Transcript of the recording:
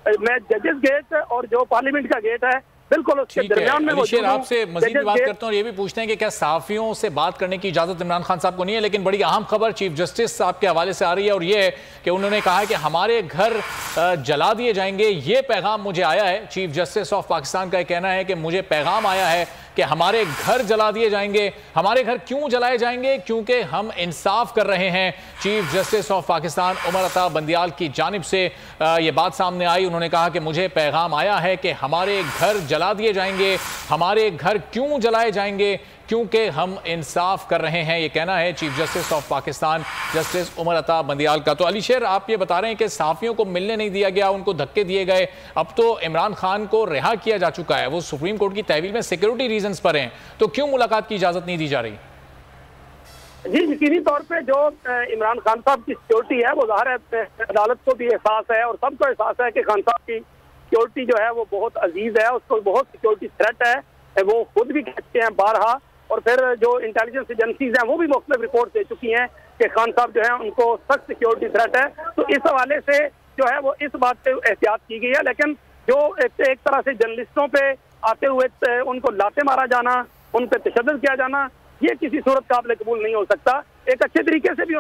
मैं जजेस गेट और जो पार्लियामेंट का गेट है बिल्कुल उसके दरमियान में मौजूद हूं। आपसे मजीद बात करता हूं और ये भी पूछते हैं कि क्या सहाफियों से बात करने की इजाजत इमरान खान साहब को नहीं है, लेकिन बड़ी अहम खबर चीफ जस्टिस साहब के हवाले से आ रही है और ये है कि उन्होंने कहा है कि हमारे घर जला दिए जाएंगे। ये पैगाम मुझे आया है, चीफ जस्टिस ऑफ पाकिस्तान का कहना है कि मुझे पैगाम आया है कि हमारे घर जला दिए जाएंगे। हमारे घर क्यों जलाए जाएंगे? क्योंकि हम इंसाफ कर रहे हैं। Chief justice of Pakistan Umar Ata Bandial की जानिब से ये बात सामने आई। उन्होंने कहा कि मुझे पैगाम आया है कि हमारे घर जला दिए जाएंगे। हमारे घर क्यों जलाए जाएंगे? क्योंकि हम इंसाफ कर रहे हैं। ये कहना है chief justice of Pakistan justice Umar Ata Bandial का। तो अली शेर, आप ये बता रहे हैं कि सहाफियों को मिलने नहीं दिया गया, उनको धक्के दिए गए। अब तो इमरान खान को रिहा किया जा चुका है, वो सुप्रीम कोर्ट की तहवील में सिक्योरिटी रीजंस पर हैं, तो क्यों मुलाकात की इजाजत नहीं दी जा रही? जी, यकीनी तौर पे जो इमरान खान साहब की सिक्योरिटी है वो ज़ाहिर है अदालत को भी एहसास है और सबको एहसास है कि खान साहब की सिक्योरिटी जो है वो बहुत अजीज है, उसको बहुत सिक्योरिटी थ्रेट है। वो खुद भी कहते हैं बारहा, और फिर जो इंटेलिजेंस एजेंसीज हैं वो भी मुख्तलिफ रिपोर्ट दे चुकी हैं कि खान साहब जो है उनको सख्त सिक्योरिटी थ्रेट है। तो इस हवाले से जो है वो इस बात पे एहतियात की गई है। लेकिन जो एक तरह से जर्नलिस्टों पे आते हुए उनको लाते मारा जाना, उन पर तशद्दुद किया जाना, ये किसी सूरत काबिल कबूल नहीं हो सकता। एक अच्छे तरीके से भी